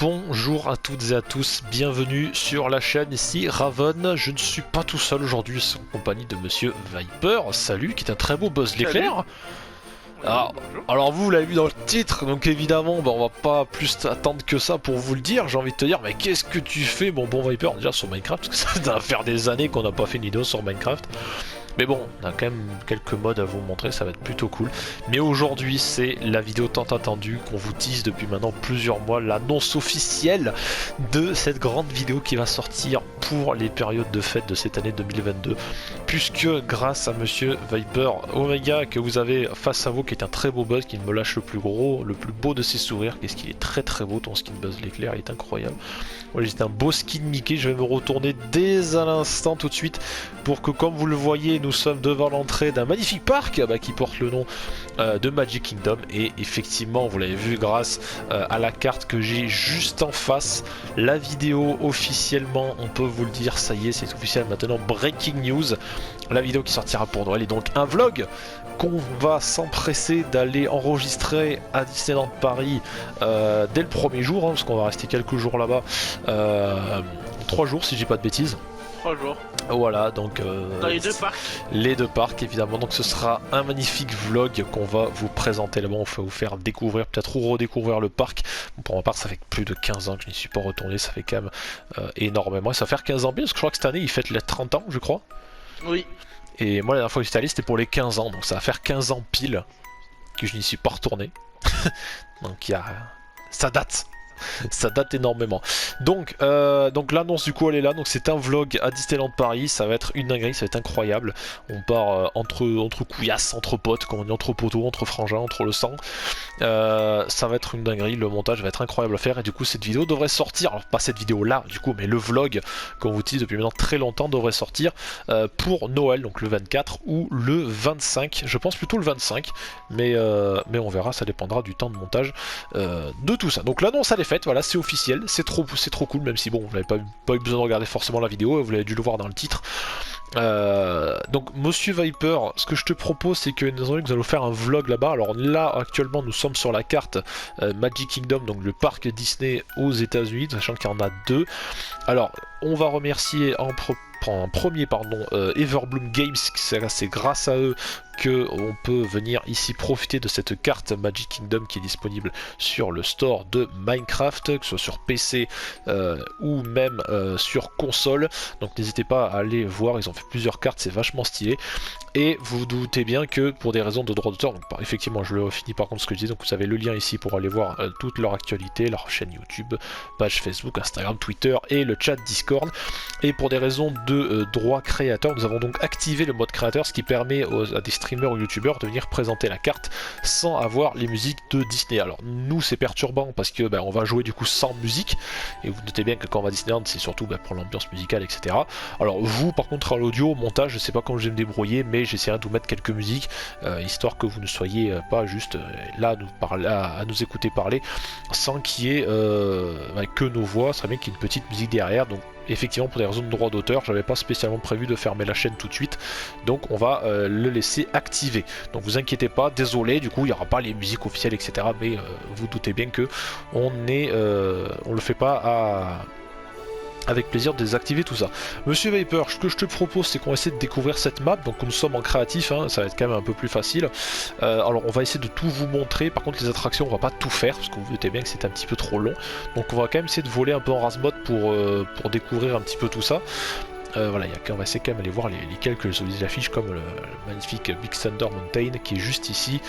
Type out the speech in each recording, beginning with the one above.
Bonjour à toutes et à tous, bienvenue sur la chaîne, ici Raven. Je ne suis pas tout seul aujourd'hui, je suis en compagnie de Monsieur Viper, salut, qui est un très beau Buzz Salut. l'éclair. Oui, Alors, bonjour. alors vous l'avez vu dans le titre, donc évidemment on va pas plus attendre que ça pour vous le dire. J'ai envie de te dire, mais qu'est-ce que tu fais mon bon Viper déjà sur Minecraft, parce que ça va faire des années qu'on n'a pas fait une vidéo sur Minecraft. Mais bon, on a quand même quelques mods à vous montrer, ça va être plutôt cool. Mais aujourd'hui, c'est la vidéo tant attendue qu'on vous tease depuis maintenant plusieurs mois, l'annonce officielle de cette grande vidéo qui va sortir pour les périodes de fête de cette année 2022. Puisque grâce à Monsieur Viper Omega que vous avez face à vous, qui est un très beau buzz, qui me lâche le plus gros, le plus beau de ses sourires, qu'est-ce qu'il est très très beau ton skin Buzz l'éclair, il est incroyable. Voilà, j'ai un beau skin Mickey, je vais me retourner dès à l'instant tout de suite pour que, comme vous le voyez, nous sommes devant l'entrée d'un magnifique parc qui porte le nom de Magic Kingdom. Et effectivement, vous l'avez vu grâce à la carte que j'ai juste en face, la vidéo officiellement, on peut vous le dire, ça y est, c'est officiel maintenant, breaking news. La vidéo qui sortira pour Noël est donc un vlog qu'on va s'empresser d'aller enregistrer à Disneyland Paris dès le premier jour, hein, parce qu'on va rester quelques jours là-bas, 3 jours si j'ai pas de bêtises. 3 jours. Voilà, donc Dans les deux parcs. les deux parcs évidemment, donc ce sera un magnifique vlog qu'on va vous présenter là-bas, on va vous faire découvrir, peut-être ou redécouvrir le parc. Bon, pour ma part ça fait plus de 15 ans que je n'y suis pas retourné, ça fait quand même énormément, et ça va faire 15 ans bien, parce que je crois que cette année il fête les 30 ans je crois. Oui. Et moi la dernière fois que j'étais allé c'était pour les 15 ans, donc ça va faire 15 ans pile que je n'y suis pas retourné. Donc il y a... ça date. Ça date énormément. Donc l'annonce du coup elle est là. Donc c'est un vlog à Disneyland Paris. Ça va être une dinguerie, ça va être incroyable. On part entre couillasses, entre potes, comme on dit, entre poteaux, entre frangins, entre le sang. Ça va être une dinguerie. Le montage va être incroyable à faire. Et du coup cette vidéo devrait sortir. Alors pas cette vidéo là du coup, mais le vlog qu'on vous utilise depuis maintenant très longtemps devrait sortir pour Noël, donc le 24 ou le 25. Je pense plutôt le 25. Mais on verra, ça dépendra du temps de montage de tout ça. Donc l'annonce elle est faite, voilà, c'est officiel, c'est trop cool, même si bon, vous n'avez pas eu besoin de regarder forcément la vidéo, vous l'avez dû le voir dans le titre. Donc Monsieur Viper, ce que je te propose c'est que nous allons faire un vlog là-bas. Alors là actuellement nous sommes sur la carte Magic Kingdom, donc le parc Disney aux États-Unis, sachant qu'il y en a deux. Alors on va remercier en premier Everbloom Games, c'est grâce à eux que on peut venir ici profiter de cette carte Magic Kingdom qui est disponible sur le store de Minecraft, que ce soit sur PC ou même sur console. Donc n'hésitez pas à aller voir, ils ont fait plusieurs cartes, c'est vachement stylé. Et vous vous doutez bien que pour des raisons de droit d'auteur, donc effectivement je le finis par contre ce que je disais, donc vous avez le lien ici pour aller voir toute leur actualité, leur chaîne YouTube, page Facebook, Instagram, Twitter et le chat Discord. Et pour des raisons de droit créateur, nous avons donc activé le mode créateur, ce qui permet à des streamers ou youtubeurs de venir présenter la carte sans avoir les musiques de Disney. Alors nous c'est perturbant parce que on va jouer du coup sans musique, et vous, vous doutez bien que quand on va à Disneyland c'est surtout pour l'ambiance musicale, etc. Alors vous par contre à l'audio, au montage, je sais pas comment je vais me débrouiller, mais j'essaierai de vous mettre quelques musiques, histoire que vous ne soyez pas juste là à nous écouter parler sans qu'il y ait que nos voix. Ce serait bien qu'il y ait une petite musique derrière. Donc effectivement pour des raisons de droit d'auteur, j'avais pas spécialement prévu de fermer la chaîne tout de suite, donc on va le laisser activer. Donc vous inquiétez pas, désolé, du coup il n'y aura pas les musiques officielles, etc. Mais vous doutez bien que on le fait pas avec plaisir de désactiver tout ça. Monsieur Viper, ce que je te propose c'est qu'on essaie de découvrir cette map, donc nous sommes en créatif, hein, ça va être quand même un peu plus facile. Alors on va essayer de tout vous montrer, par contre les attractions on va pas tout faire, parce que vous doutez bien que c'est un petit peu trop long. Donc on va quand même essayer de voler un peu en race mode pour découvrir un petit peu tout ça. Voilà, on va essayer quand même d'aller voir les quelques affiches comme le magnifique Big Thunder Mountain qui est juste ici.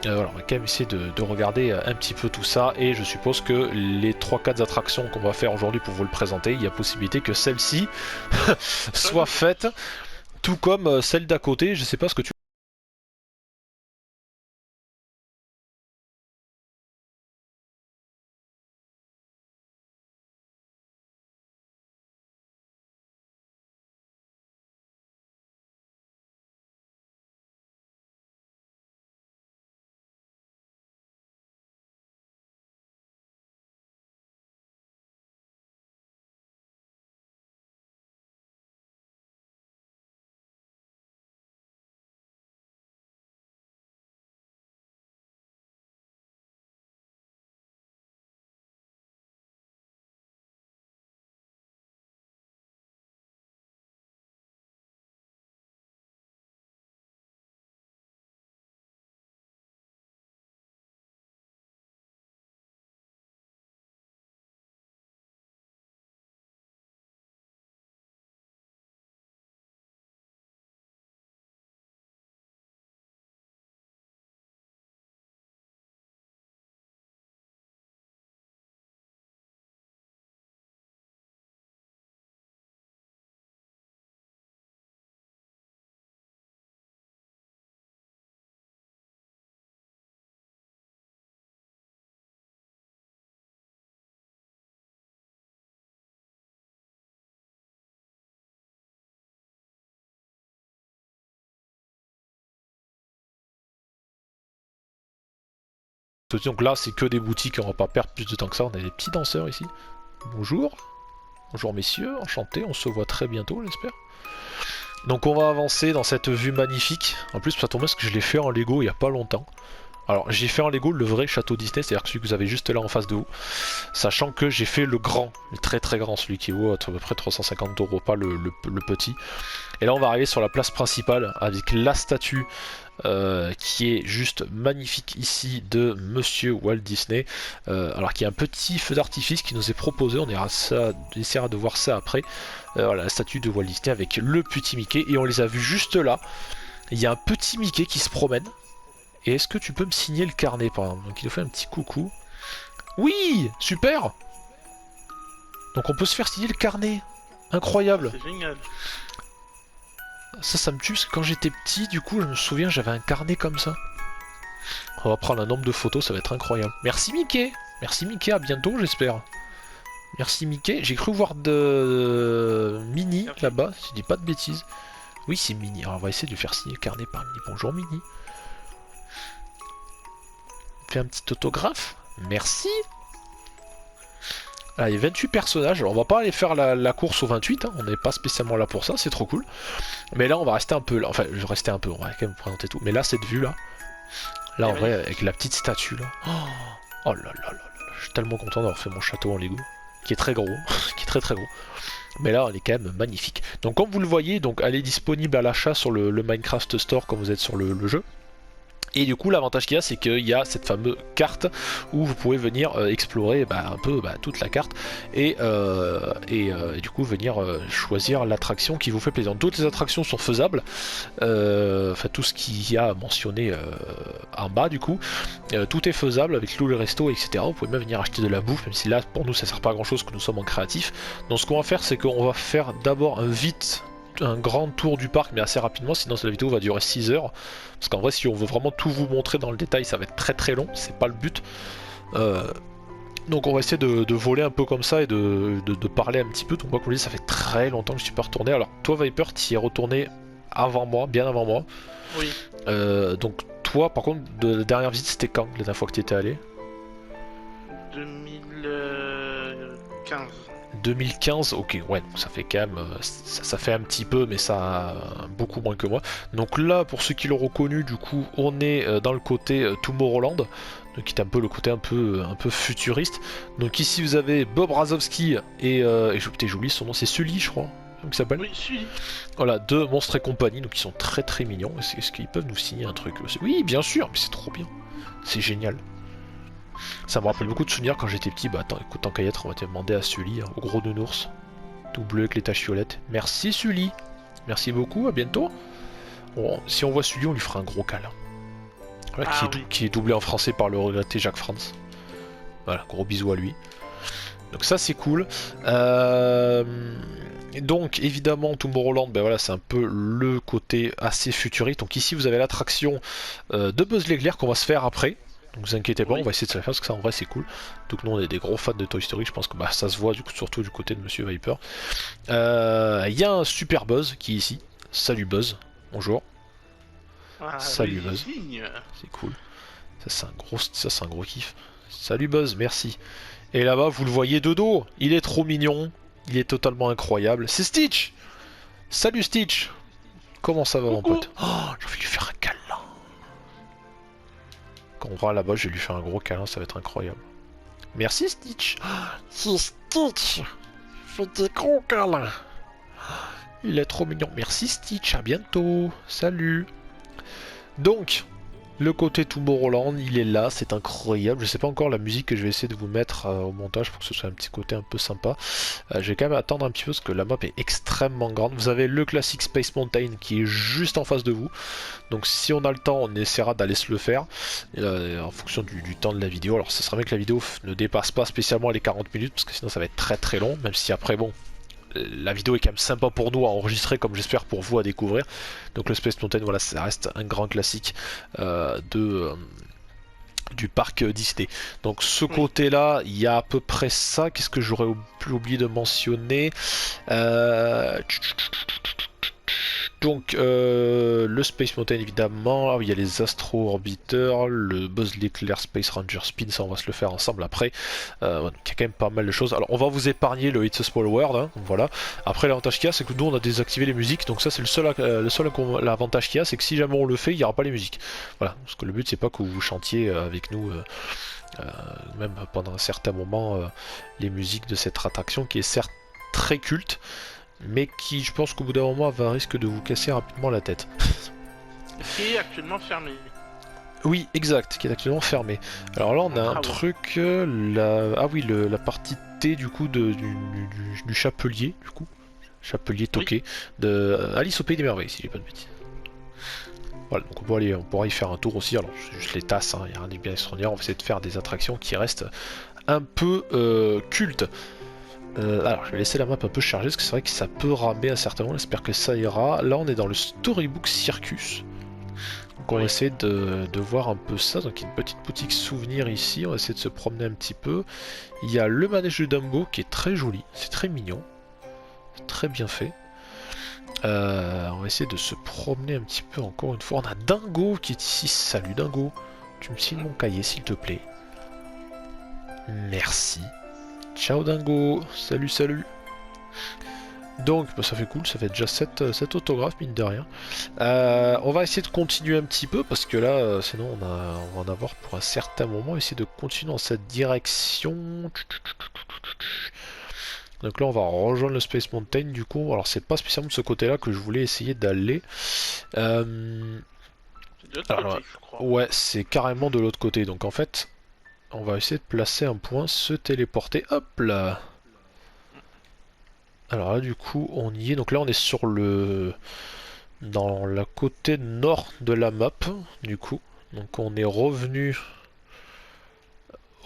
Voilà, on va quand même essayer de regarder un petit peu tout ça, et je suppose que les 3-4 attractions qu'on va faire aujourd'hui pour vous le présenter, il y a possibilité que celle-ci soit faite, tout comme celle d'à côté. Je sais pas ce que tu Donc là, c'est que des boutiques, on va pas perdre plus de temps que ça. On a des petits danseurs ici. Bonjour. Bonjour messieurs, enchanté, on se voit très bientôt, j'espère. Donc on va avancer dans cette vue magnifique. En plus, ça tombe bien parce que je l'ai fait en Lego il y a pas longtemps. Alors j'ai fait en Lego le vrai château Disney, c'est-à-dire que celui que vous avez juste là en face de vous. Sachant que j'ai fait le grand, le très très grand, celui qui vaut à peu près 350 €, pas le petit. Et là on va arriver sur la place principale avec la statue qui est juste magnifique ici de Monsieur Walt Disney. Alors qu'il y a un petit feu d'artifice qui nous est proposé, on essaiera de voir ça après. Voilà, la statue de Walt Disney avec le petit Mickey, et on les a vus juste là. Il y a un petit Mickey qui se promène. Et est-ce que tu peux me signer le carnet par exemple? Donc il nous fait un petit coucou. Oui, super. Donc on peut se faire signer le carnet. Incroyable. C'est génial. Ça me tue parce que quand j'étais petit, du coup, je me souviens, j'avais un carnet comme ça. On va prendre un nombre de photos, ça va être incroyable. Merci Mickey. Merci Mickey, à bientôt j'espère. Merci Mickey. J'ai cru voir de Minnie là-bas, si je dis pas de bêtises. Oui, c'est Minnie. Alors on va essayer de lui faire signer le carnet par Minnie. Bonjour Minnie. Fait un petit autographe. Merci. Ah, il y a 28 personnages. Alors on va pas aller faire la course aux 28, hein. On n'est pas spécialement là pour ça, c'est trop cool. Mais là on va rester un peu là. Enfin, je vais rester un peu, on va quand même vous présenter tout. Mais là, cette vue là. Là en vrai, avec la petite statue là. Oh là là là là. Je suis tellement content d'avoir fait mon château en Lego. Qui est très gros. Qui est très très gros. Mais là, elle est quand même magnifique. Donc comme vous le voyez, donc elle est disponible à l'achat sur le Minecraft Store quand vous êtes sur le jeu. Et du coup, l'avantage qu'il y a, c'est qu'il y a cette fameuse carte où vous pouvez venir explorer un peu toute la carte et du coup venir choisir l'attraction qui vous fait plaisir. Toutes les attractions sont faisables, enfin tout ce qu'il y a mentionné en bas du coup, tout est faisable avec l'eau, le resto, etc. Vous pouvez même venir acheter de la bouffe, même si là pour nous ça sert pas à grand chose que nous sommes en créatif. Donc ce qu'on va faire, c'est qu'on va faire d'abord un grand tour du parc, mais assez rapidement, sinon la vidéo va durer 6 heures. Parce qu'en vrai, si on veut vraiment tout vous montrer dans le détail, ça va être très très long, c'est pas le but. Donc on va essayer de voler un peu comme ça et de parler un petit peu. Donc moi, comme je dis, ça fait très longtemps que je suis pas retourné. Alors toi, Viper, tu y es retourné avant moi, bien avant moi. Oui. Donc toi, par contre, la dernière visite, c'était quand, la dernière fois que tu étais allé? 2015. 2015, ok, ouais, donc ça fait quand même, ça fait un petit peu, mais ça beaucoup moins que moi. Donc là, pour ceux qui l'ont reconnu, du coup, on est dans le côté Tomorrowland, donc qui est un peu le côté un peu futuriste. Donc ici, vous avez Bob Razowski et j'oublie son nom, c'est Sully, je crois, qui s'appelle. Oui, Sully. Voilà, deux Monstres et compagnie, donc ils sont très très mignons. Est-ce qu'ils peuvent nous signer un truc? Oui, bien sûr, mais c'est trop bien, c'est génial. Ça me rappelle beaucoup de souvenirs quand j'étais petit. Bah attends, écoute, tant qu'à y être, on va te demander à Sully, hein, au gros nounours. Tout bleu avec les taches violettes. Merci Sully. Merci beaucoup, à bientôt. Bon, si on voit Sully, on lui fera un gros câlin. Voilà, qui est doublé en français par le regretté Jacques France. Voilà, gros bisous à lui. Donc ça c'est cool. Donc évidemment Tomorrowland, ben voilà, c'est un peu le côté assez futuriste. Donc ici vous avez l'attraction de Buzz l'éclair qu'on va se faire après. Donc vous inquiétez pas, on va essayer de se la faire parce que ça en vrai c'est cool. Donc nous on est des gros fans de Toy Story, je pense que ça se voit surtout du côté de Monsieur Viper. Il y a un super Buzz qui est ici. Salut Buzz, bonjour. Ah, Salut oui, Buzz. signe. C'est cool. Ça c'est un gros kiff. Salut Buzz, merci. Et là-bas vous le voyez de dos, il est trop mignon, il est totalement incroyable. C'est Stitch. Salut Stitch. Comment ça va mon pote? Oh, j'ai envie de lui faire un câlin. Quand on va là-bas, je vais lui faire un gros câlin, ça va être incroyable. Merci Stitch. C'est Stitch. Fais des gros câlins. Il est trop mignon. Merci Stitch, à bientôt. Salut. Donc, le côté Tomorrowland, il est là, c'est incroyable. Je sais pas encore la musique que je vais essayer de vous mettre au montage pour que ce soit un petit côté un peu sympa. Je vais quand même attendre un petit peu parce que la map est extrêmement grande. Vous avez le classique Space Mountain qui est juste en face de vous. Donc si on a le temps, on essaiera d'aller se le faire en fonction du temps de la vidéo. Alors ça serait bien que la vidéo ne dépasse pas spécialement les 40 minutes parce que sinon ça va être très très long. Même si après bon, la vidéo est quand même sympa pour nous à enregistrer, comme j'espère pour vous à découvrir. Donc le Space Mountain, voilà, ça reste un grand classique du parc Disney. Donc ce côté là, il y a à peu près ça. Qu'est-ce que j'aurais oublié de mentionner? Donc le Space Mountain évidemment, ah oui, il y a les Astro Orbiters, le Buzz Lightyear Space Ranger Spin, ça on va se le faire ensemble après. Donc il y a quand même pas mal de choses. Alors on va vous épargner le It's a Small World, hein, voilà. Après l'avantage qu'il y a c'est que nous on a désactivé les musiques, donc ça c'est le seul l'avantage qu'il y a, c'est que si jamais on le fait, il n'y aura pas les musiques. Voilà, parce que le but c'est pas que vous chantiez avec nous même pendant un certain moment les musiques de cette attraction qui est certes très culte, mais qui, je pense qu'au bout d'un moment, risque de vous casser rapidement la tête. Qui est actuellement fermé. Oui, exact, qui est actuellement fermé. Alors là, on a un truc, ah oui, la partie T du coup du chapelier, du coup, chapelier toqué, de Alice au Pays des Merveilles, si j'ai pas de bêtises. Voilà, donc on pourra y faire un tour aussi. Alors, c'est juste les tasses, il n'y a rien de bien extraordinaire. On va essayer de faire des attractions qui restent un peu cultes. Alors je vais laisser la map un peu chargée parce que c'est vrai que ça peut ramer à certains moments, j'espère que ça ira. Là on est dans le Storybook Circus. Donc on va essayer de voir un peu ça. Donc il y a une petite boutique souvenir ici, on va essayer de se promener un petit peu. Il y a le manège de Dumbo qui est très joli, c'est très mignon. Très bien fait. On va essayer de se promener un petit peu encore une fois. On a Dingo qui est ici. Salut Dingo. Tu me signes mon cahier s'il te plaît. Merci. Ciao Dingo, salut salut. Donc bah, ça fait cool, ça fait déjà 7 autographes mine de rien. On va essayer de continuer un petit peu parce que là sinon on va en avoir pour un certain moment. Essayer de continuer dans cette direction. Donc là on va rejoindre le Space Mountain du coup. Alors c'est pas spécialement de ce côté là que je voulais essayer d'aller. C'est de l'autre côté, je crois. Ouais, c'est carrément de l'autre côté. Donc en fait on va essayer de placer un point, se téléporter, hop là. Alors là du coup on y est, donc là on est sur dans la côté nord de la map du coup. Donc on est revenu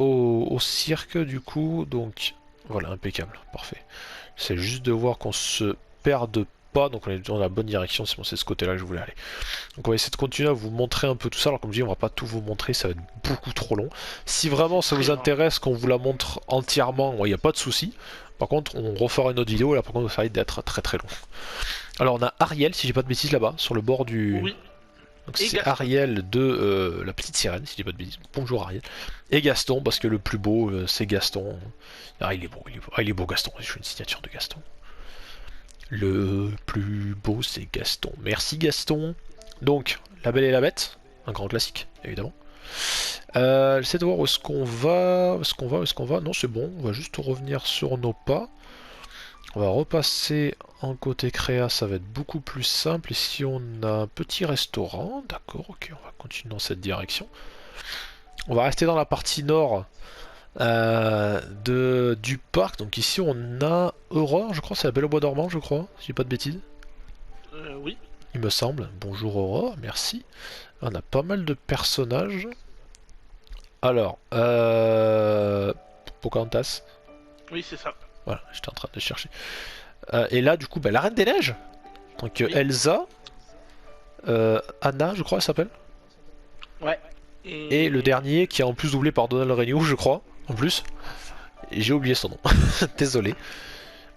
au cirque du coup, donc voilà, impeccable, parfait. C'est juste de voir qu'on se perde pas, donc on est dans la bonne direction, c'est bon, c'est ce côté là que je voulais aller. Donc on va essayer de continuer à vous montrer un peu tout ça. Alors comme je dis, on va pas tout vous montrer, ça va être beaucoup trop long. Si vraiment ça vous intéresse qu'on vous la montre entièrement, il n'y a pas de souci. Par contre, on refera une autre vidéo, là par contre ça risque d'être très très long. Alors on a Ariel, si j'ai pas de bêtises là-bas, sur le bord du... Oui. Donc c'est Ariel de la petite sirène, si j'ai pas de bêtises. Bonjour Ariel. Et Gaston, parce que le plus beau c'est Gaston. Ah il est beau, il est beau, il est beau Gaston, je fais une signature de Gaston. Le plus beau c'est Gaston. Merci Gaston. Donc, La Belle et la Bête, un grand classique, évidemment. J'essaie de voir où est-ce qu'on va. Où est-ce qu'on va. Non, c'est bon, on va juste revenir sur nos pas. On va repasser en côté créa, ça va être beaucoup plus simple. Ici, on a un petit restaurant. D'accord, ok, on va continuer dans cette direction. On va rester dans la partie nord du parc. Donc ici, on a Aurore, je crois, c'est la Belle au Bois dormant, je crois, si j'ai pas de bêtises. Oui. Il me semble. Bonjour Aurore, merci. On a pas mal de personnages. Alors, Pocahontas. Oui, c'est ça. Voilà, j'étais en train de chercher. Et là, du coup, bah, la Reine des Neiges. Donc oui. Elsa, Anna, je crois, elle s'appelle. Ouais. Et le dernier, qui est en plus doublé par Donald Renew, je crois, en plus. Et j'ai oublié son nom. Désolé.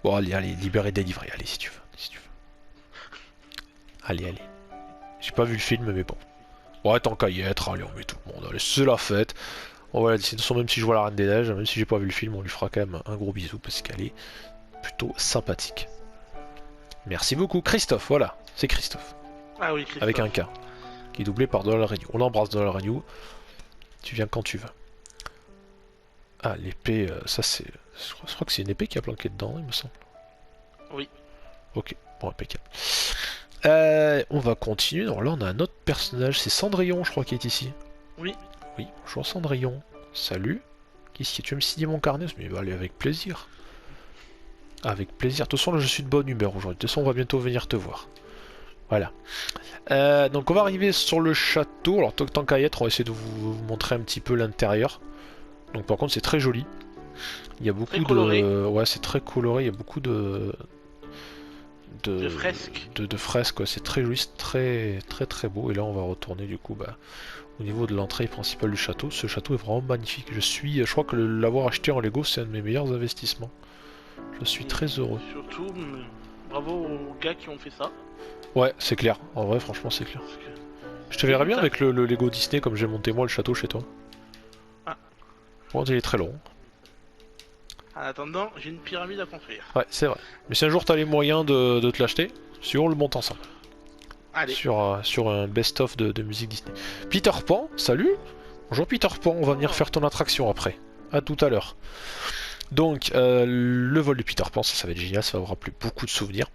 Bon, allez, allez, libéré, délivré. Allez, si tu veux. Si tu veux. Allez, allez. J'ai pas vu le film, mais bon. Ouais, tant qu'à y être, allez, on met tout le monde. Allez, c'est la fête. On va la dessiner, même si je vois la Reine des Neiges, même si j'ai pas vu le film, on lui fera quand même un gros bisou parce qu'elle est plutôt sympathique. Merci beaucoup, Christophe, voilà, c'est Christophe. Ah oui, Christophe. Avec un K, qui est doublé par Donald Renew. On l'embrasse, Donald Renew. Tu viens quand tu veux. Ah, l'épée, ça c'est... Je crois que c'est une épée qui a planqué dedans, il me semble. Oui. Ok, bon, impeccable. On va continuer. Alors là, on a un autre personnage, c'est Cendrillon, je crois, qui est ici. Oui. Oui, bonjour Cendrillon. Salut. Qu'est-ce que tu veux me signer mon carnet? Mais bah, allez, avec plaisir. Avec plaisir. De toute façon, là, je suis de bonne humeur aujourd'hui. De toute façon, on va bientôt venir te voir. Voilà. Donc, on va arriver sur le château. Alors, tant qu'à y être, on va essayer de vous montrer un petit peu l'intérieur. Donc, par contre, c'est très joli. Il y a beaucoup de... Ouais, c'est très coloré. Il y a beaucoup de fresques. De fresques, c'est très joli, c'est très beau. Et là, on va retourner du coup au niveau de l'entrée principale du château. Ce château est vraiment magnifique. Je crois que l'avoir acheté en Lego, c'est un de mes meilleurs investissements. Je suis très heureux. Surtout, Bravo aux gars qui ont fait ça. Ouais, c'est clair. En vrai, franchement, c'est clair. Parce que... Je te verrais bien avec le Lego Disney comme j'ai monté moi le château chez toi. Ah. Bon, il est très long. En attendant, j'ai une pyramide à construire. Ouais, c'est vrai. Mais si un jour t'as les moyens de te l'acheter, si on le monte ensemble. Allez. Sur un best-of de musique Disney. Peter Pan, salut. Bonjour Peter Pan, on va venir faire ton attraction après. À tout à l'heure. Donc, le vol de Peter Pan, ça va être génial, ça va vous rappeler beaucoup de souvenirs.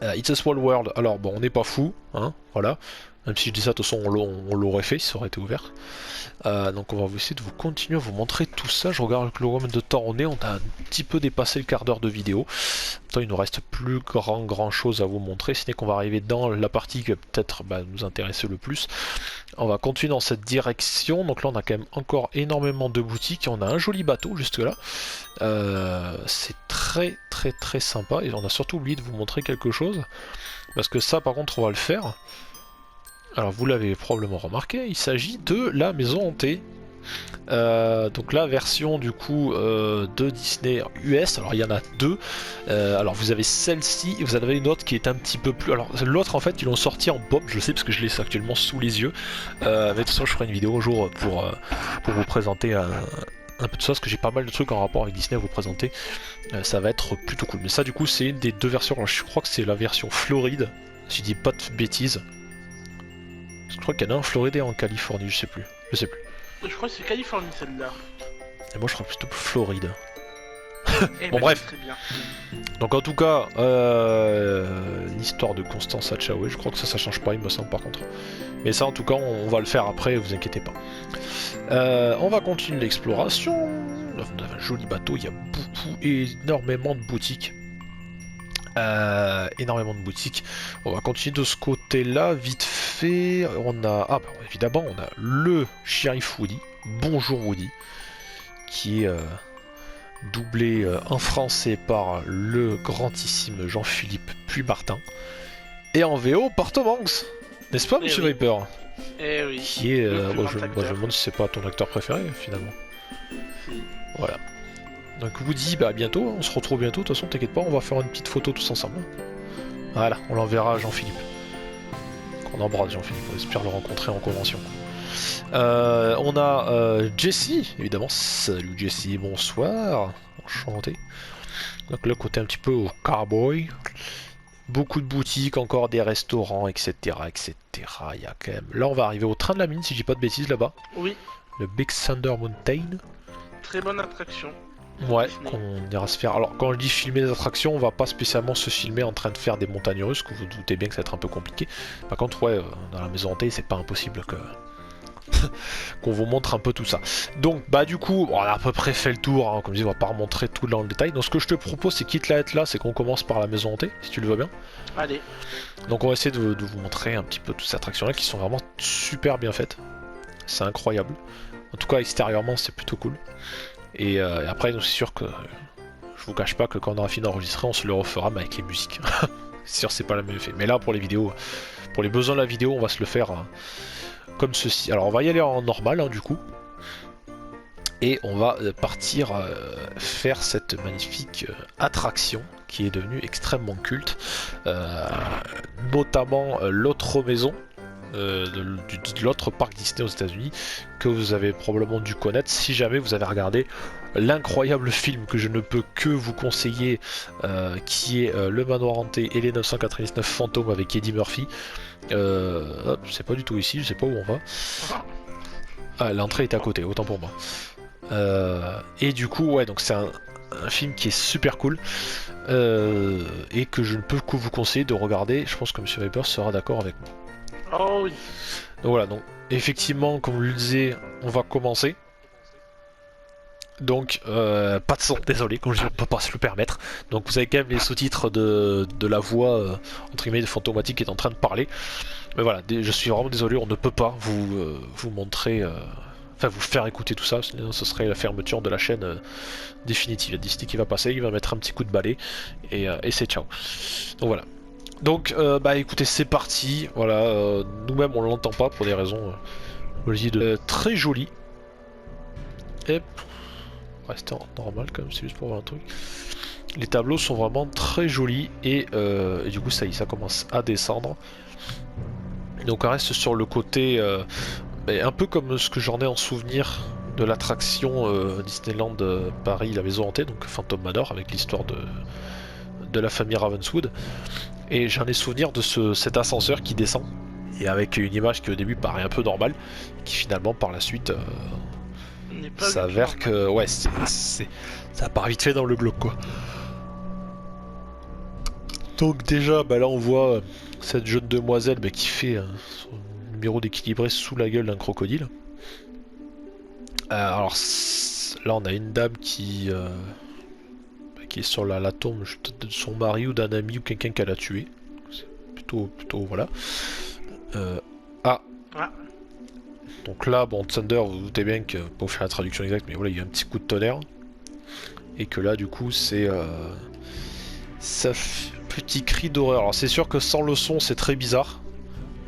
It's a Small World, alors bon, on n'est pas fou, hein, voilà. Même si je dis ça, de toute façon, on l'aurait fait si ça aurait été ouvert. Donc on va essayer de vous continuer à vous montrer tout ça. Je regarde combien de temps on est. On a un petit peu dépassé le quart d'heure de vidéo. Maintenant, il nous reste plus grand chose à vous montrer. Ce n'est qu'on va arriver dans la partie qui va peut-être nous intéresser le plus. On va continuer dans cette direction. Donc là, on a quand même encore énormément de boutiques. On a un joli bateau jusque là. C'est très sympa. Et on a surtout oublié de vous montrer quelque chose. Parce que ça, par contre, on va le faire. Alors vous l'avez probablement remarqué, il s'agit de la maison hantée. Donc la version du coup de Disney US, alors il y en a deux. Alors vous avez celle-ci et vous en avez une autre qui est un petit peu plus... Alors l'autre en fait ils l'ont sorti en pop, je sais parce que je l'ai actuellement sous les yeux. Mais de toute façon je ferai une vidéo un jour pour vous présenter un peu de ça, parce que j'ai pas mal de trucs en rapport avec Disney à vous présenter. Ça va être plutôt cool. Mais ça du coup c'est une des deux versions, alors, je crois que c'est la version Floride, si je dis pas de bêtises. Je crois qu'il y en a en Floride et en Californie, je sais plus. Je crois que c'est Californie celle-là. Et moi je crois plutôt Floride. Eh bon ben, bref. très bien. Donc en tout cas, l'histoire de Constance Hatchaway, je crois que ça change pas il me semble par contre. Mais ça en tout cas on va le faire après, vous inquiétez pas. On va continuer l'exploration. On a un joli bateau, il y a énormément de boutiques. Énormément de boutiques. On va continuer de ce côté-là, vite fait. On a, évidemment, on a le shérif Woody. Bonjour Woody, qui est doublé en français par le grandissime Jean-Philippe Puy-Martin et en VO par Tom Hanks, n'est-ce pas, Monsieur Viper? Eh oui. Qui est, je me demande si c'est pas ton acteur préféré finalement. Voilà. Donc Woody, à bientôt, on se retrouve bientôt, de toute façon t'inquiète pas, on va faire une petite photo tous ensemble. Voilà, on l'enverra à Jean-Philippe. On embrasse Jean-Philippe, on espère le rencontrer en convention. On a Jessie, évidemment, salut Jessie, bonsoir, enchanté. Donc le côté un petit peu au cowboy. Beaucoup de boutiques, encore des restaurants, etc. Il y a quand même... Là on va arriver au train de la mine, si je dis pas de bêtises là-bas. Oui. Le Big Thunder Mountain. Très bonne attraction. Ouais, qu'on ira se faire. Alors, quand je dis filmer des attractions, on va pas spécialement se filmer en train de faire des montagnes russes, que vous doutez bien que ça va être un peu compliqué. Par contre, ouais, dans la maison hantée, c'est pas impossible que qu'on vous montre un peu tout ça. Donc, du coup, on a à peu près fait le tour. Hein. Comme je dis, on va pas remontrer tout dans le détail. Donc, ce que je te propose, c'est quitte là être là, c'est qu'on commence par la maison hantée, si tu le veux bien. Allez. Donc, on va essayer de vous montrer un petit peu toutes ces attractions-là qui sont vraiment super bien faites. C'est incroyable. En tout cas, extérieurement, c'est plutôt cool. Et après, c'est sûr que je vous cache pas que quand on aura fini d'enregistrer, on se le refera mais avec les musiques. C'est sûr, c'est pas le même effet. Mais là, pour les vidéos, pour les besoins de la vidéo, on va se le faire comme ceci. Alors, on va y aller en normal, hein, du coup. Et on va partir faire cette magnifique attraction qui est devenue extrêmement culte. Notamment l'autre maison. De l'autre parc Disney aux États-Unis que vous avez probablement dû connaître si jamais vous avez regardé l'incroyable film que je ne peux que vous conseiller, qui est Le Manoir Hanté et les 999 fantômes avec Eddie Murphy. C'est pas du tout ici, je sais pas où on va. Ah, l'entrée est à côté, autant pour moi. Et du coup, ouais, donc c'est un film qui est super cool et que je ne peux que vous conseiller de regarder. Je pense que Monsieur Viper sera d'accord avec moi. Oh oui. Donc voilà, donc effectivement, comme je le disais, on va commencer. Donc, pas de son, désolé, comme je dis, on peut pas se le permettre. Donc vous avez quand même les sous-titres de la voix, entre guillemets, de Fantomatique qui est en train de parler. Mais voilà, je suis vraiment désolé, on ne peut pas vous montrer... Enfin, vous faire écouter tout ça, sinon ce serait la fermeture de la chaîne définitive. Il y a Disney qui va passer, il va mettre un petit coup de balai, et c'est ciao. Donc voilà. Donc, écoutez, c'est parti. Voilà, nous-mêmes on l'entend pas pour des raisons, très jolies. Et rester en normal quand même, c'est juste pour voir un truc. Les tableaux sont vraiment très jolis et du coup ça y est, ça commence à descendre. Donc on reste sur le côté un peu comme ce que j'en ai en souvenir de l'attraction Disneyland Paris, la maison hantée, donc Phantom Manor, avec l'histoire de la famille Ravenswood. Et j'en ai souvenir de cet ascenseur qui descend, et avec une image qui au début paraît un peu normale, qui finalement par la suite s'avère que ouais, ça part vite fait dans le glauque quoi. Donc déjà là on voit cette jeune demoiselle qui fait son numéro d'équilibré sous la gueule d'un crocodile. Alors là on a une dame qui est sur la tombe de son mari ou d'un ami ou quelqu'un qu'elle a tué. C'est plutôt voilà. Ah. Donc là, bon, Thunder, vous vous doutez bien que, pour faire la traduction exacte, mais voilà, il y a un petit coup de tonnerre. Et que là, du coup, c'est... ça petit cri d'horreur. Alors c'est sûr que sans le son, c'est très bizarre.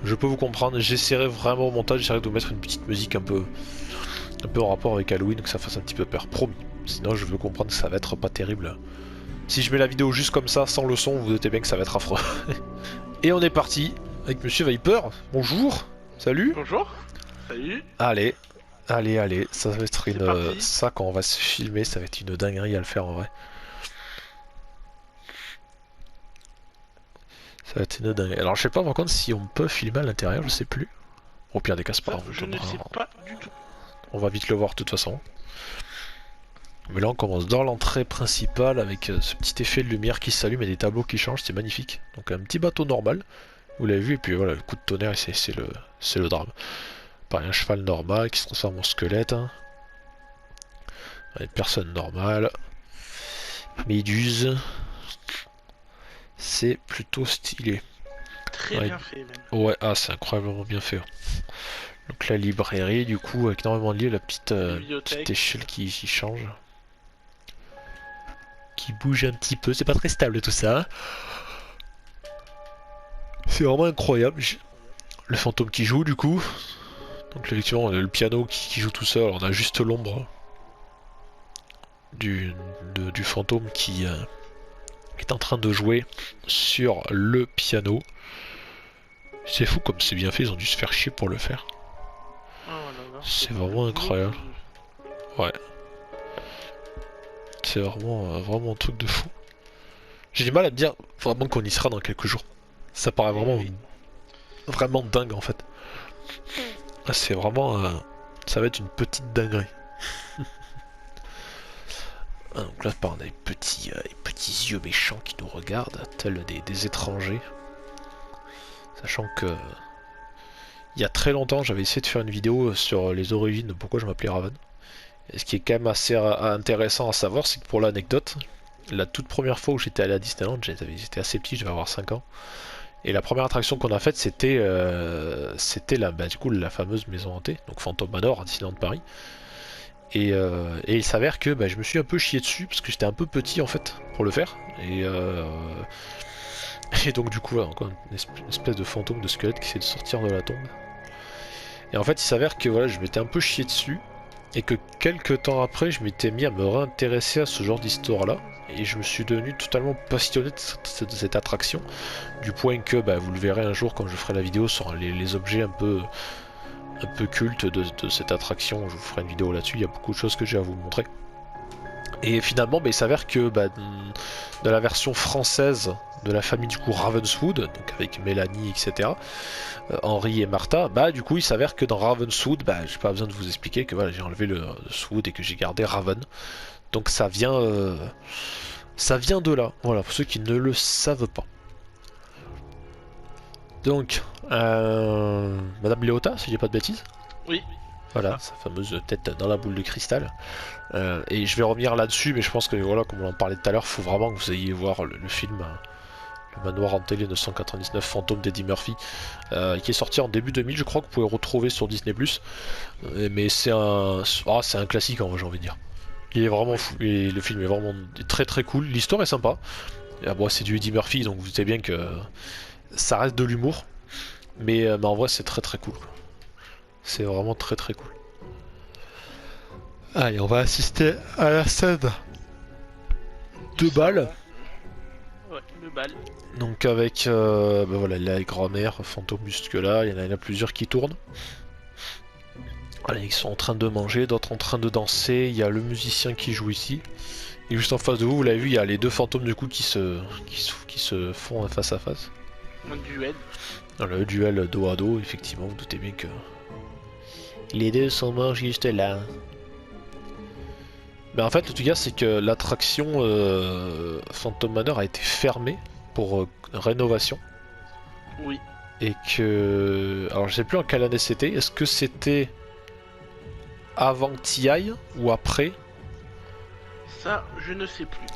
Je peux vous comprendre. J'essaierai vraiment au montage, j'essaierai de vous mettre une petite musique un peu en rapport avec Halloween, que ça fasse un petit peu peur. Promis. Sinon, je veux comprendre que ça va être pas terrible. Si je mets la vidéo juste comme ça, sans le son, vous vous doutez bien que ça va être affreux. Et on est parti avec Monsieur Viper. Bonjour. Salut. Bonjour. Salut. Allez, ça va être une... Ça, quand on va se filmer, ça va être une dinguerie à le faire en vrai. Ça va être une dinguerie. Alors je sais pas par contre si on peut filmer à l'intérieur, je sais plus. Au pire des cas, c'est pas grave. Je ne sais pas du tout. On va vite le voir de toute façon. Mais là on commence dans l'entrée principale avec ce petit effet de lumière qui s'allume et des tableaux qui changent, c'est magnifique. Donc un petit bateau normal, vous l'avez vu, et puis voilà, le coup de tonnerre, c'est le drame. Pareil, un cheval normal qui se transforme en squelette. Une personne normale. Méduse. C'est plutôt stylé. Très bien fait même. Ouais, c'est incroyablement bien fait. Donc la librairie, du coup, avec énormément de livres, la petite échelle qui change. Qui bouge un petit peu, c'est pas très stable tout ça. C'est vraiment incroyable. Le fantôme qui joue, du coup. Donc effectivement, on a le piano qui joue tout seul, on a juste l'ombre du fantôme qui est en train de jouer sur le piano. C'est fou comme c'est bien fait, ils ont dû se faire chier pour le faire. C'est vraiment incroyable. Ouais. C'est vraiment un truc de fou. J'ai du mal à me dire vraiment qu'on y sera dans quelques jours. Ça paraît vraiment dingue en fait. C'est vraiment... ça va être une petite dinguerie. Donc là, on a les petits yeux méchants qui nous regardent, tels des étrangers. Sachant que... il y a très longtemps, j'avais essayé de faire une vidéo sur les origines de pourquoi je m'appelais Raven. Et ce qui est quand même assez intéressant à savoir, c'est que pour l'anecdote, la toute première fois où j'étais allé à Disneyland, j'étais assez petit, je devais avoir 5 ans. Et la première attraction qu'on a faite, c'était du coup la fameuse maison hantée, donc Phantom Manor à Disneyland Paris. Et il s'avère que je me suis un peu chié dessus parce que j'étais un peu petit en fait pour le faire. Et donc du coup, voilà, encore une espèce de fantôme de squelette qui essaie de sortir de la tombe. Et en fait, il s'avère que voilà, je m'étais un peu chié dessus et que quelques temps après, je m'étais mis à me réintéresser à ce genre d'histoire-là. Et je me suis devenu totalement passionné de cette attraction, du point que vous le verrez un jour quand je ferai la vidéo sur les objets un peu cultes de cette attraction. Je vous ferai une vidéo là-dessus, il y a beaucoup de choses que j'ai à vous montrer. Et finalement, il s'avère que de la version française de la famille du coup Ravenswood, donc avec Mélanie, etc., Henri et Martha, du coup il s'avère que dans Ravenswood, j'ai pas besoin de vous expliquer que voilà, j'ai enlevé le Swood et que j'ai gardé Raven. Donc ça vient de là, voilà, pour ceux qui ne le savent pas. Donc, Madame Léota, si j'ai pas de bêtises. Oui. Voilà, sa fameuse tête dans la boule de cristal. Et je vais revenir là-dessus, mais je pense que voilà, comme on en parlait tout à l'heure, faut vraiment que vous ayez voir le film Le Manoir hanté, les 999 fantômes d'Eddie Murphy, qui est sorti en début 2000, je crois que vous pouvez retrouver sur Disney+. Mais c'est un classique, j'ai envie de dire. Il est vraiment fou, et le film est vraiment très très cool, l'histoire est sympa. C'est du Eddie Murphy, donc vous savez bien que ça reste de l'humour, mais en vrai c'est très très cool. C'est vraiment très très cool. Allez, on va assister à la scène 2 balles. Ouais, 2 balles. Donc avec voilà, la grand-mère, fantôme jusque là, il y en a plusieurs qui tournent. Voilà, ils sont en train de manger, d'autres en train de danser, il y a le musicien qui joue ici. Et juste en face de vous, vous l'avez vu, il y a les 2 fantômes du coup qui se font face à face. Un duel. Dans le duel dos à dos, effectivement, vous doutez bien que les 2 sont morts juste là. Mais en fait, le truc c'est que l'attraction Phantom Manor a été fermée pour rénovation. Oui. Et que... Alors je sais plus en quelle année c'était, est-ce que c'était avant que t'y ailles ou après? Ça, je ne sais plus.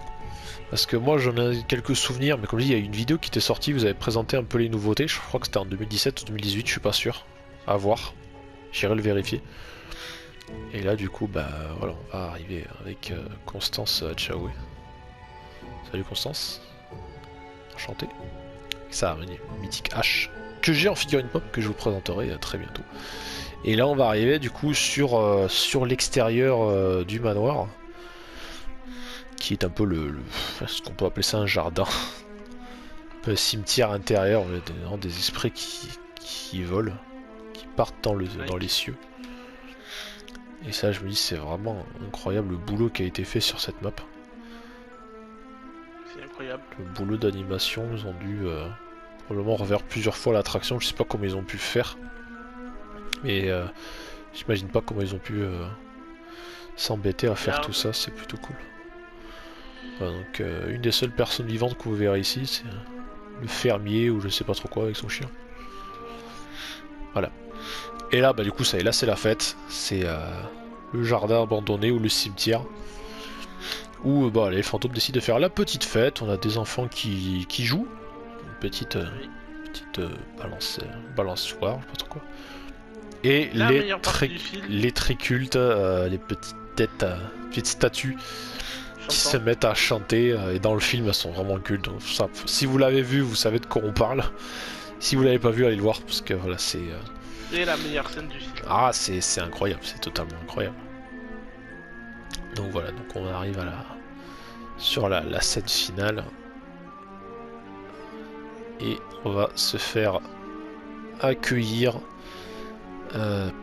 Parce que moi j'en ai quelques souvenirs, mais comme je dis, il y a une vidéo qui était sortie, vous avez présenté un peu les nouveautés, je crois que c'était en 2017 ou 2018, je suis pas sûr. À voir, j'irai le vérifier. Et là du coup, bah voilà, on va arriver avec Constance Chaoué. Salut Constance. Enchanté. Ça, une mythique hache que j'ai en figurine pop que je vous présenterai très bientôt. Et là on va arriver du coup sur l'extérieur du manoir. Qui est un peu ce qu'on peut appeler ça un jardin. Un peu cimetière intérieur, des esprits qui volent, qui partent dans les cieux. Et ça je me dis c'est vraiment incroyable le boulot qui a été fait sur cette map. C'est incroyable. Le boulot d'animation, ils ont dû probablement refaire plusieurs fois l'attraction, je sais pas comment ils ont pu faire. Mais j'imagine pas comment ils ont pu s'embêter à faire tout ça, c'est plutôt cool. Voilà, donc une des seules personnes vivantes que vous verrez ici, c'est le fermier ou je sais pas trop quoi avec son chien. Voilà. Et là, bah du coup, ça y est, là c'est la fête. C'est le jardin abandonné ou le cimetière. Où bah, les fantômes décident de faire la petite fête. On a des enfants qui jouent. Une petite balançoire, je sais pas trop quoi. Et les tricultes, les petites têtes, petites statues qui se mettent à chanter. Et dans le film, elles sont vraiment cultes. Donc, ça, si vous l'avez vu, vous savez de quoi on parle. Si vous l'avez pas vu, allez le voir parce que voilà, c'est. C'est la meilleure scène du film. Ah, c'est incroyable, c'est totalement incroyable. Donc voilà, donc on arrive à sur la scène finale. Et on va se faire accueillir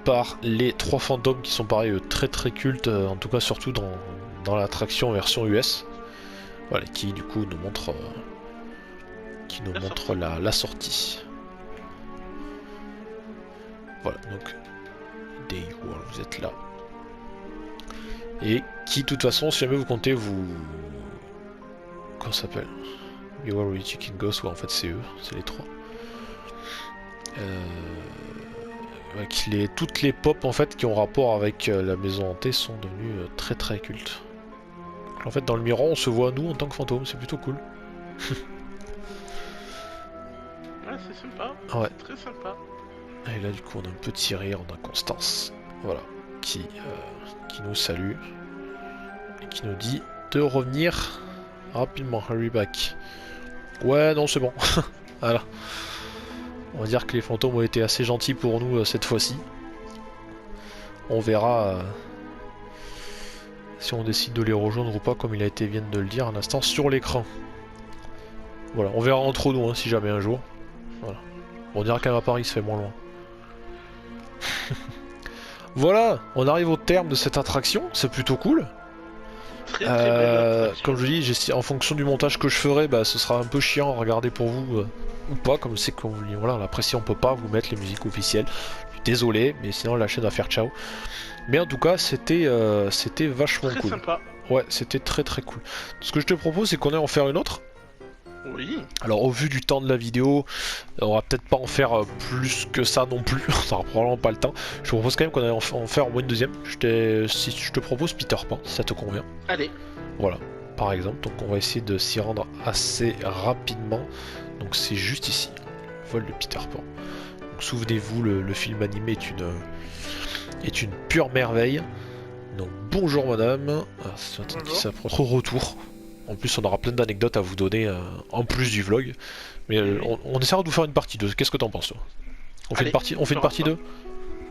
par les 3 fantômes qui sont pareil très très cultes, en tout cas surtout dans l'attraction version US. Voilà, qui du coup nous montre la sortie. Voilà, donc Day World, vous êtes là. Et qui, de toute façon, si jamais vous comptez comment ça s'appelle? You Are Chicken Ghost, ouais, en fait c'est eux, c'est les 3. Ouais, toutes les pop en fait qui ont rapport avec la maison hantée sont devenues très très cultes. Donc, en fait, dans le miroir, on se voit nous en tant que fantôme, c'est plutôt cool. Ouais, c'est sympa. Ouais. C'est très sympa. Et là, du coup, on a un petit rire, on a Constance, voilà, qui nous salue et qui nous dit de revenir rapidement. Hurry back. Ouais, non, c'est bon. Voilà. On va dire que les fantômes ont été assez gentils pour nous cette fois-ci. On verra si on décide de les rejoindre ou pas, comme il a été vient de le dire un instant sur l'écran. Voilà, on verra entre nous hein, si jamais un jour. Voilà. On dira qu'à Paris se fait moins loin. Voilà, on arrive au terme de cette attraction, c'est plutôt cool. Très belle comme je dis, en fonction du montage que je ferai, bah, ce sera un peu chiant à regarder pour vous ou pas, comme c'est qu'on voilà, l'apprécie, on peut pas vous mettre les musiques officielles. Désolé, mais sinon la chaîne va faire ciao. Mais en tout cas, c'était vachement très cool. Sympa. Ouais, c'était très très cool. Ce que je te propose, c'est qu'on ait en faire une autre. Oui. Alors au vu du temps de la vidéo, on va peut-être pas en faire plus que ça non plus, on aura probablement pas le temps. Je te propose quand même qu'on aille en faire au moins une deuxième. Si je te propose Peter Pan, si ça te convient. Allez. Voilà, par exemple, donc on va essayer de s'y rendre assez rapidement. Donc c'est juste ici, le vol de Peter Pan. Donc souvenez-vous, le film animé est une pure merveille. Donc bonjour madame, c'est qui s'approche. Retour. En plus, on aura plein d'anecdotes à vous donner en plus du vlog. Mais on essaiera de vous faire une partie 2. Qu'est-ce que t'en penses, toi? On fait une partie 2?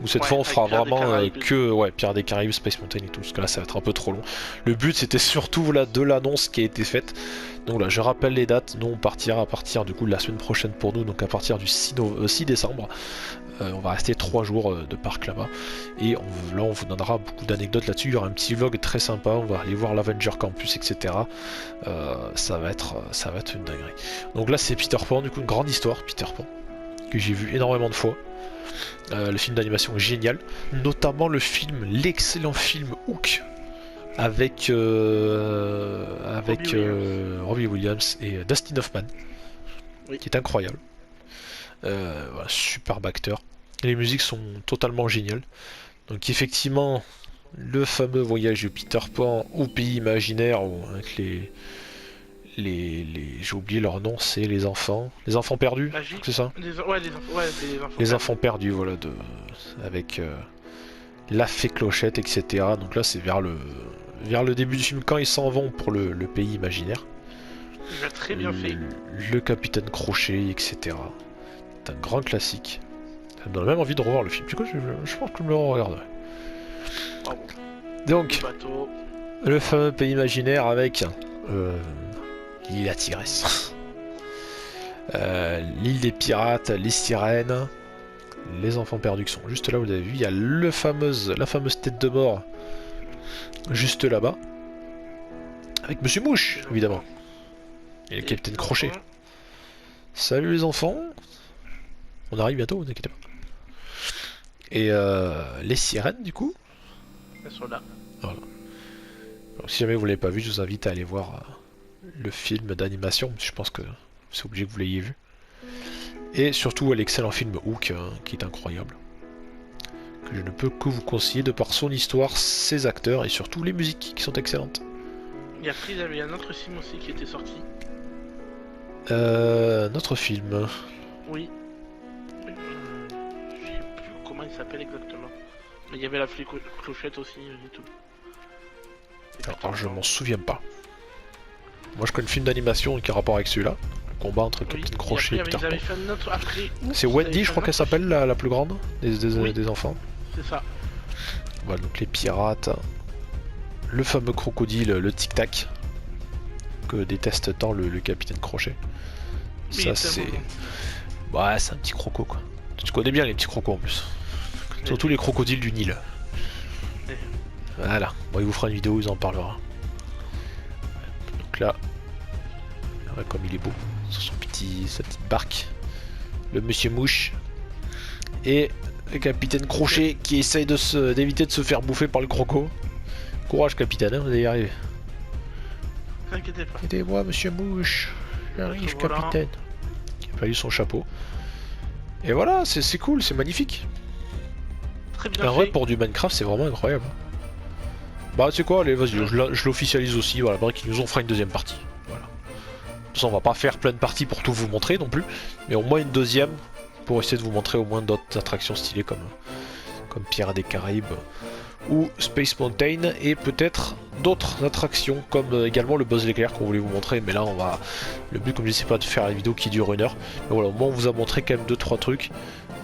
Où cette Ouais, fois on avec fera Pirates des vraiment Caraïbes. que ouais, Pirates des Caraïbes, Space Mountain et tout, parce que là ça va être un peu trop long. Le but c'était surtout là de l'annonce qui a été faite. Donc là je rappelle les dates, nous on partira à partir du coup de la semaine prochaine pour nous, donc à partir du 6 décembre. On va rester 3 jours de parc là-bas. Et là on vous donnera beaucoup d'anecdotes là-dessus, il y aura un petit vlog très sympa, on va aller voir l'Avenger Campus, etc. Ça va être une dinguerie. Donc là c'est Peter Pan, du coup une grande histoire, Peter Pan, que j'ai vu énormément de fois. Le film d'animation est génial, notamment l'excellent film Hook avec Robbie Williams et Dustin Hoffman, Oui. qui est incroyable. Voilà, superbe acteur. Les musiques sont totalement géniales. Donc effectivement, le fameux voyage de Peter Pan au pays imaginaire avec j'ai oublié leur nom, c'est les enfants perdus, Magique. c'est ça? Ouais, les enfants. Les enfants perdus, voilà, avec la fée Clochette, etc. Donc là, c'est vers le début du film quand ils s'en vont pour le pays imaginaire. Il va très bien fait. Le capitaine Crochet, etc. C'est un grand classique. Ça me donne même envie de revoir le film. Du coup, je pense que je me le regarderai. Bravo. Donc, Le bateau. le fameux pays imaginaire avec l'île la Tigresse, l'île des pirates, les sirènes, les enfants perdus qui sont juste là, vous avez vu. Il y a la fameuse tête de mort juste là-bas, avec Monsieur Mouche, évidemment. Et le capitaine Crochet. Salut les enfants. On arrive bientôt, vous inquiétez pas. Et les sirènes, du coup. Elles sont là. Voilà. Donc, si jamais vous l'avez pas vu, je vous invite à aller voir le film d'animation. Je pense que c'est obligé que vous l'ayez vu. Et surtout l'excellent film Hook, qui est incroyable. Que je ne peux que vous conseiller de par son histoire, ses acteurs et surtout les musiques qui sont excellentes. Et après, il y avait un autre film aussi qui était sorti. Notre film. Oui. Je sais plus comment il s'appelle exactement. Mais il y avait la clochette aussi et tout. Alors je m'en souviens pas. Moi je connais le film d'animation qui a rapport avec celui-là. Le combat entre Captain Crochet et Peter Pan. C'est Wendy, je crois qu'elle s'appelle la plus grande des enfants. C'est ça. Voilà, donc les pirates. Le fameux crocodile, le tic-tac. Que déteste tant le capitaine Crochet. Oui, ça c'est... Ouais, c'est un petit croco quoi. Tu connais bien les petits crocos en plus. Surtout les crocodiles du Nil. Voilà, bon, il vous fera une vidéo où il en parlera. Donc là, comme il est beau, sur sa petite barque, le monsieur Mouche et le capitaine Crochet qui essaye d'éviter de se faire bouffer par le croco. Courage capitaine, hein, vous allez y arriver. T'inquiète pas. Aidez-moi monsieur Mouche, j'arrive Voilà. capitaine. Il a fallu son chapeau. Et voilà, c'est cool, c'est magnifique. Très bien En vrai, fait. pour du Minecraft, c'est vraiment incroyable. Bah, tu sais quoi, allez, vas-y, je l'officialise aussi. Voilà, après qu'ils nous ont fera une deuxième partie. Voilà. De toute façon, on va pas faire plein de parties pour tout vous montrer non plus, mais au moins une deuxième pour essayer de vous montrer au moins d'autres attractions stylées comme Pirates des Caraïbes ou Space Mountain et peut-être d'autres attractions comme également le Buzz l'éclair qu'on voulait vous montrer. Mais là, le but, comme je dis, c'est pas de faire la vidéo qui dure 1 heure. Mais voilà, au moins, on vous a montré quand même 2-3 trucs.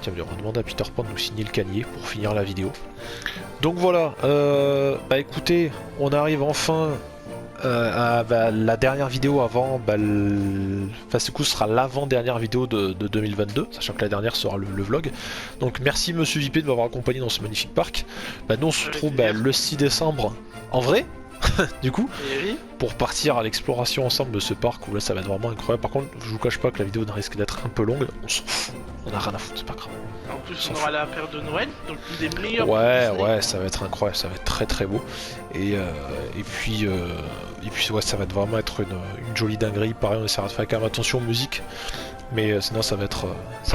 Tiens, on va demander à Peter Pan de nous signer le canier pour finir la vidéo. Donc voilà, bah écoutez, on arrive enfin à la dernière vidéo avant, enfin ce coup sera l'avant-dernière vidéo de 2022, sachant que la dernière sera le vlog. Donc merci Monsieur Vipé de m'avoir accompagné dans ce magnifique parc. Bah nous on se retrouve le 6 décembre en vrai, du coup, pour partir à l'exploration ensemble de ce parc où là ça va être vraiment incroyable. Par contre, je vous cache pas que la vidéo risque d'être un peu longue, on s'en fout, on a rien à foutre, c'est pas grave. En plus, on aura la période de Noël, donc une des meilleures. Ouais, ça va être incroyable, ça va être très très beau. Et puis ouais, ça va vraiment être une jolie dinguerie. Pareil, on essaiera de faire quand même attention aux musiques, mais sinon ça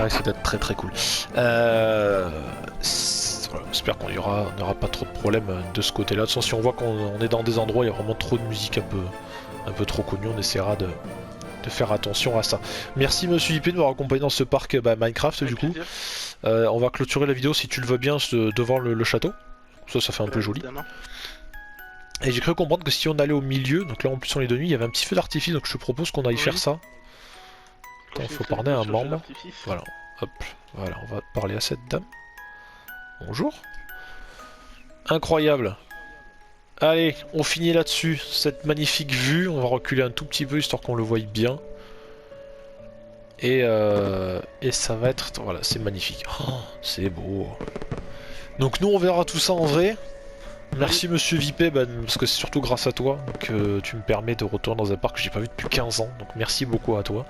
risque d'être très très cool. Voilà, j'espère qu'on n'aura pas trop de problèmes de ce côté-là. De toute façon, si on voit qu'on est dans des endroits où il y a vraiment trop de musique un peu trop connue, on essaiera de faire attention à ça. Merci Monsieur IP de m'avoir accompagné dans ce parc Minecraft du coup. On va clôturer la vidéo si tu le veux bien devant le château. Ça fait un peu joli. Évidemment. Et j'ai cru comprendre que si on allait au milieu, donc là en plus on est de nuit, il y avait un petit feu d'artifice, donc je te propose qu'on aille faire ça. Attends, faut parler à un membre. Voilà, hop, voilà, on va parler à cette dame. Bonjour. Incroyable. Allez, on finit là-dessus. Cette magnifique vue. On va reculer un tout petit peu histoire qu'on le voie bien. Et ça va être... Voilà, c'est magnifique. Oh, c'est beau. Donc nous, on verra tout ça en vrai. Merci Monsieur Vipé, parce que c'est surtout grâce à toi que tu me permets de retourner dans un parc que j'ai pas vu depuis 15 ans. Donc merci beaucoup à toi.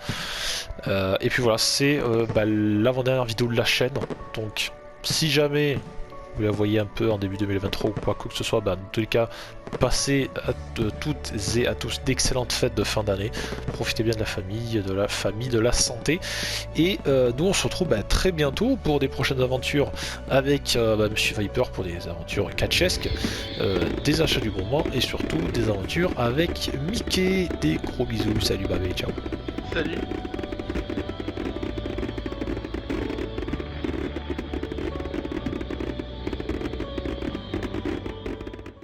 Et puis voilà, c'est l'avant-dernière vidéo de la chaîne. Donc si jamais vous la voyez un peu en début 2023 ou quoi que ce soit, dans tous les cas, passez à toutes et à tous d'excellentes fêtes de fin d'année. Profitez bien de la famille, de la santé. Et nous on se retrouve très bientôt pour des prochaines aventures avec Monsieur Viper pour des aventures catchesques, des achats du moment et surtout des aventures avec Mickey. Des gros bisous, salut, bye bye, ciao. Salut.